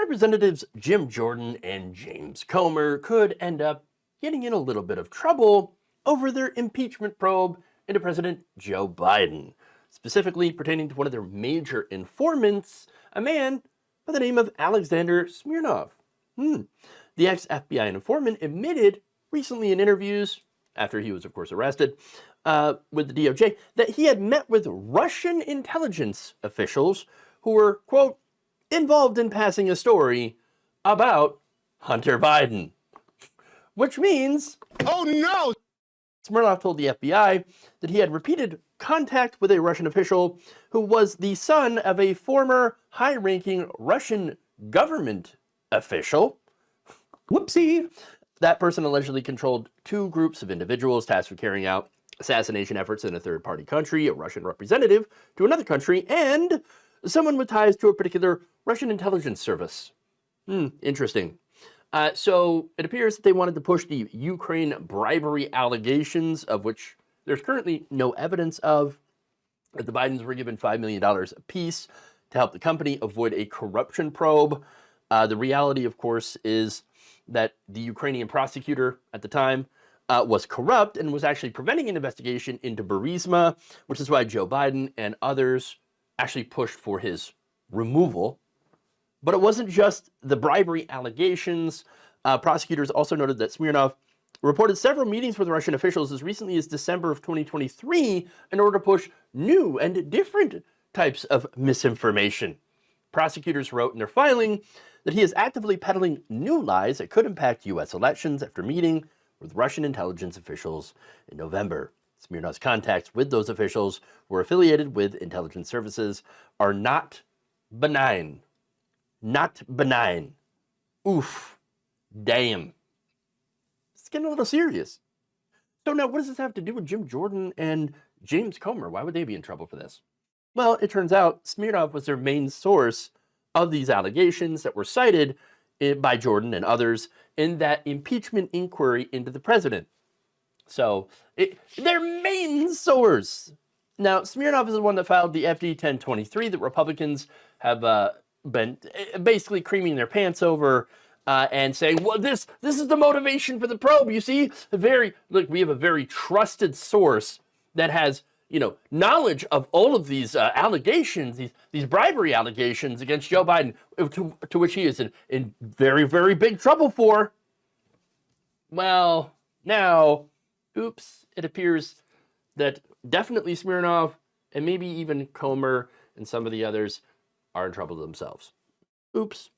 Representatives Jim Jordan and James Comer could end up getting in a little bit of trouble over their impeachment probe into President Joe Biden, specifically pertaining to one of their major informants, a man by the name of Alexander Smirnov. The ex-FBI informant admitted recently in interviews, after he was, of course, arrested, with the DOJ, that he had met with Russian intelligence officials who were, quote, involved in passing a story about Hunter Biden. Which means, oh no! Smirnov told the FBI that he had repeated contact with a Russian official who was the son of a former high-ranking Russian government official. Whoopsie! That person allegedly controlled two groups of individuals tasked with carrying out assassination efforts in a third-party country, a Russian representative to another country, and someone with ties to a particular Russian intelligence service. Interesting. So it appears that they wanted to push the Ukraine bribery allegations, of which there's currently no evidence of, that the Bidens were given $5 million apiece to help the company avoid a corruption probe. The reality, of course, is that the Ukrainian prosecutor at the time was corrupt and was actually preventing an investigation into Burisma, which is why Joe Biden and others actually pushed for his removal. But it wasn't just the bribery allegations. Prosecutors also noted that Smirnov reported several meetings with Russian officials as recently as December of 2023 in order to push new and different types of misinformation. Prosecutors wrote in their filing that he is actively peddling new lies that could impact U.S. elections after meeting with Russian intelligence officials in November. Smirnov's contacts with those officials who were affiliated with intelligence services are not benign. Not benign. Oof. Damn. It's getting a little serious. So now, what does this have to do with Jim Jordan and James Comer? Why would they be in trouble for this? Well, it turns out Smirnov was their main source of these allegations that were cited by Jordan and others in that impeachment inquiry into the president. So, their main source. Now, Smirnov is the one that filed the FD 1023 that Republicans have been basically creaming their pants over and saying, well, this is the motivation for the probe. You see, we have a very trusted source that has, knowledge of all of these allegations, these bribery allegations against Joe Biden, to which he is in very, very big trouble for. Well, now, oops, it appears that definitely Smirnov and maybe even Comer and some of the others are in trouble themselves. Oops.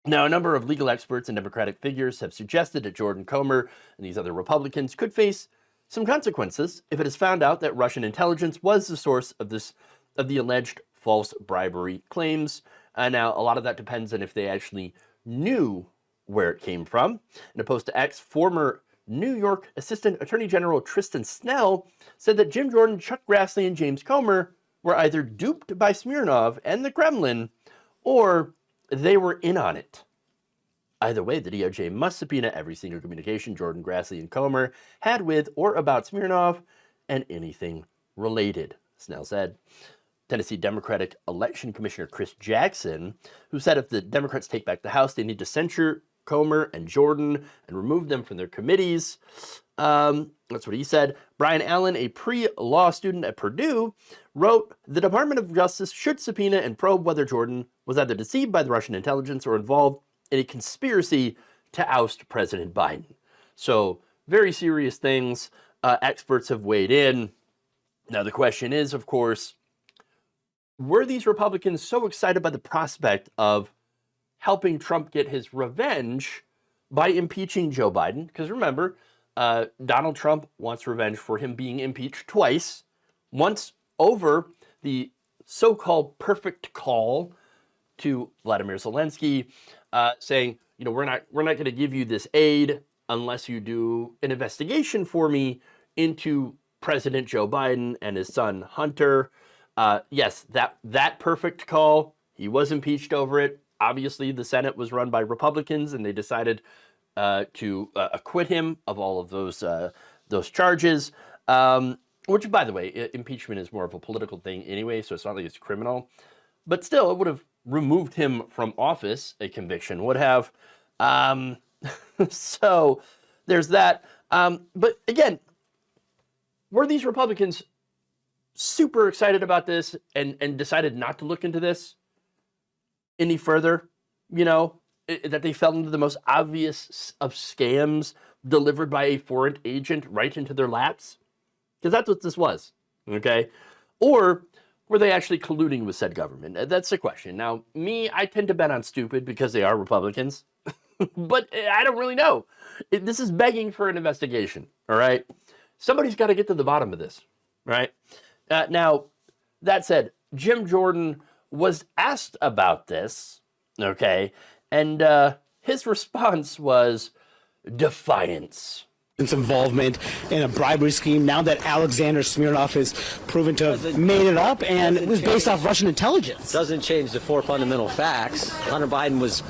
Now, a number of legal experts and Democratic figures have suggested that Jordan, Comer, and these other Republicans could face some consequences if it is found out that Russian intelligence was the source of the alleged false bribery claims. Now, a lot of that depends on if they actually knew where it came from. In a post to X, former New York Assistant Attorney General Tristan Snell said that Jim Jordan, Chuck Grassley, and James Comer were either duped by Smirnov and the Kremlin, or they were in on it. Either way, the DOJ must subpoena every single communication Jordan, Grassley, and Comer had with or about Smirnov and anything related, Snell said. Tennessee Democratic Election Commissioner Chris Jackson, who said if the Democrats take back the House, they need to censure Comer and Jordan and remove them from their committees. That's what he said. Brian Allen, a pre-law student at Purdue, wrote, the Department of Justice should subpoena and probe whether Jordan was either deceived by the Russian intelligence or involved in a conspiracy to oust President Biden. So, very serious things. Experts have weighed in. Now, the question is, of course, were these Republicans so excited by the prospect of helping Trump get his revenge by impeaching Joe Biden? Because remember, Donald Trump wants revenge for him being impeached twice. Once over the so-called perfect call to Vladimir Zelensky, saying, we're not going to give you this aid unless you do an investigation for me into President Joe Biden and his son Hunter. Yes, that perfect call. He was impeached over it. Obviously, the Senate was run by Republicans, and they decided to acquit him of all of those charges. Which, by the way, impeachment is more of a political thing anyway, so it's not like it's criminal. But still, it would have removed him from office. A conviction would have. So there's that. But again, were these Republicans super excited about this and decided not to look into this any further? You know, that they fell into the most obvious of scams delivered by a foreign agent right into their laps? Because that's what this was, okay? Or were they actually colluding with said government? That's the question. Now, I tend to bet on stupid because they are Republicans, but I don't really know. This is begging for an investigation, all right? Somebody's got to get to the bottom of this, right? Now, that said, Jim Jordan was asked about this, okay? And his response was defiance. Its involvement in a bribery scheme now that Alexander Smirnov is proven to have made it up, and it was based off Russian intelligence. Doesn't change the 4 fundamental facts. Hunter Biden was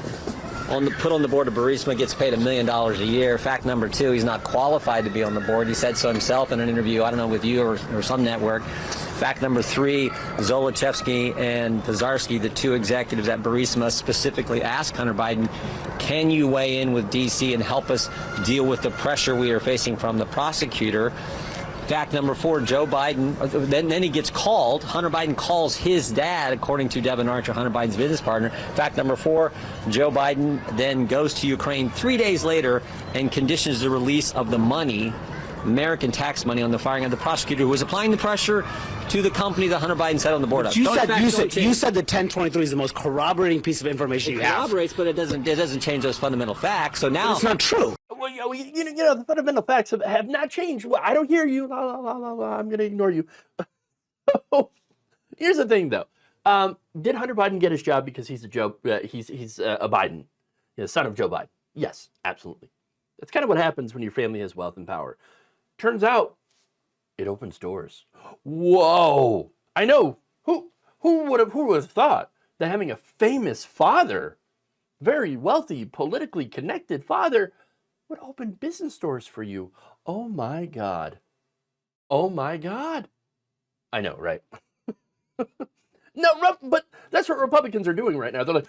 put on the board of Burisma, gets paid $1 million a year. Fact number 2, he's not qualified to be on the board. He said so himself in an interview, I don't know, with you or some network. Fact number 3, Zolochevsky and Pizarski, the 2 executives at Burisma, specifically asked Hunter Biden, can you weigh in with D.C. and help us deal with the pressure we are facing from the prosecutor? Fact number 4, Joe Biden, then he gets called. Hunter Biden calls his dad, according to Devin Archer, Hunter Biden's business partner. Fact number 4, Joe Biden then goes to Ukraine 3 days later and conditions the release of the money, American tax money, on the firing of the prosecutor who was applying the pressure to the company that Hunter Biden sat on the board of. You said the 1023 is the most corroborating piece of information you have. It corroborates, but it doesn't change those fundamental facts. So now it's not true. Well, you know, the fundamental facts have not changed. Well, I don't hear you. La, la, la, la, la. I'm going to ignore you. Here's the thing, though. Did Hunter Biden get his job because he's a Biden, son of Joe Biden? Yes, absolutely. That's kind of what happens when your family has wealth and power. Turns out, it opens doors. Whoa! I know. Who would have thought that having a famous father, very wealthy, politically connected father, would open business doors for you? Oh my God. Oh my God. I know, right? No, but that's what Republicans are doing right now. They're like,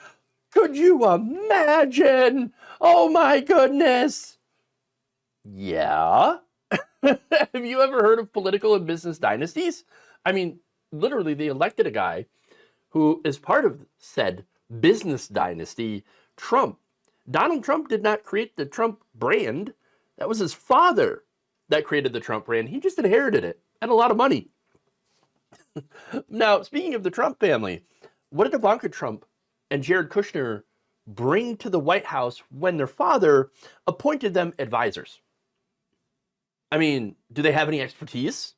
could you imagine? Oh my goodness. Yeah. Have you ever heard of political and business dynasties? I mean, literally, they elected a guy who is part of said business dynasty, Trump. Donald Trump did not create the Trump brand. That was his father that created the Trump brand. He just inherited it and a lot of money. Now, speaking of the Trump family, what did Ivanka Trump and Jared Kushner bring to the White House when their father appointed them advisors? I mean, do they have any expertise?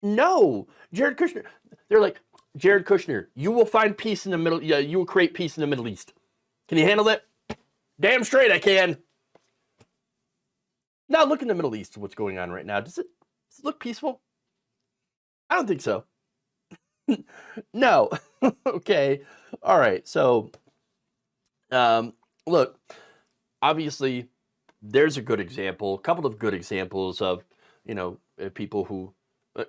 No. Jared Kushner, they're like, Jared Kushner, you will find peace in the Middle, you will create peace in the Middle East. Can you handle that? Damn straight I can. Now look in the Middle East, what's going on right now. Does it look peaceful? I don't think so. No. Okay. All right. So, look, obviously, there's a good example, a couple of good examples of, people who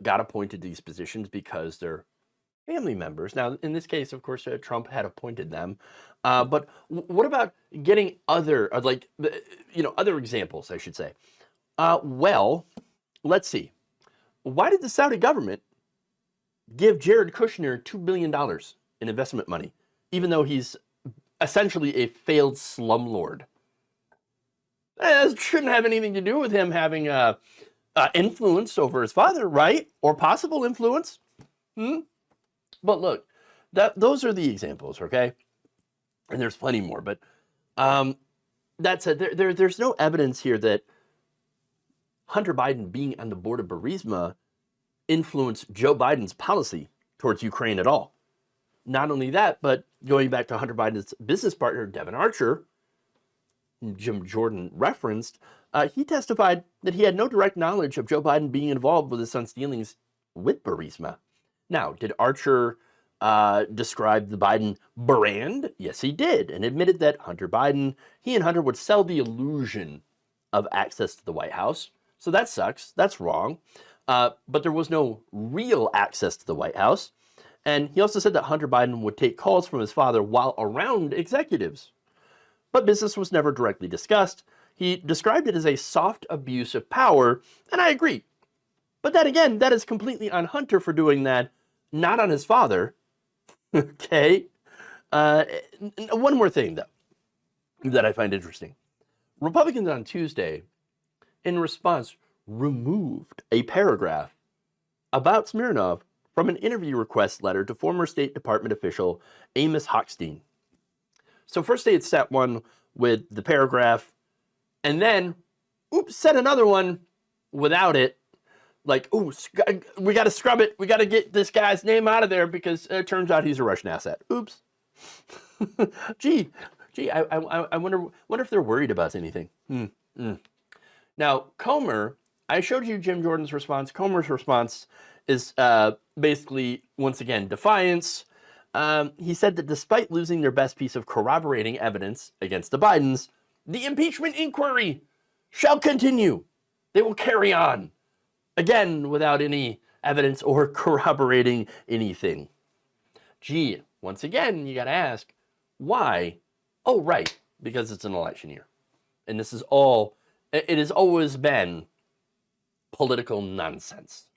got appointed to these positions because they're family members. Now, in this case, of course, Trump had appointed them. But what about getting other examples, I should say? Well, let's see. Why did the Saudi government give Jared Kushner $2 billion in investment money, even though he's essentially a failed slumlord? It shouldn't have anything to do with him having influence over his father, right? Or possible influence. But look, those are the examples, okay? And there's plenty more. But that said, there's no evidence here that Hunter Biden being on the board of Burisma influenced Joe Biden's policy towards Ukraine at all. Not only that, but going back to Hunter Biden's business partner, Devin Archer, Jim Jordan referenced, he testified that he had no direct knowledge of Joe Biden being involved with his son's dealings with Burisma. Now, did Archer describe the Biden brand? Yes, he did, and admitted that he and Hunter would sell the illusion of access to the White House. So that sucks. That's wrong. But there was no real access to the White House. And he also said that Hunter Biden would take calls from his father while around executives. But business was never directly discussed. He described it as a soft abuse of power, and I agree. But then again, that is completely on Hunter for doing that, not on his father. Okay? One more thing, though, that I find interesting. Republicans on Tuesday, in response, removed a paragraph about Smirnov from an interview request letter to former State Department official Amos Hochstein. So first they had set one with the paragraph, and then, oops, set another one without it. Like, ooh, we got to scrub it. We got to get this guy's name out of there because it turns out he's a Russian asset. Oops. Gee, I wonder if they're worried about anything. Now, Comer, I showed you Jim Jordan's response. Comer's response is basically, once again, defiance. He said that despite losing their best piece of corroborating evidence against the Bidens, the impeachment inquiry shall continue. They will carry on. Again, without any evidence or corroborating anything. Gee, once again, you got to ask, why? Oh, right, because it's an election year. And this is all, it has always been political nonsense.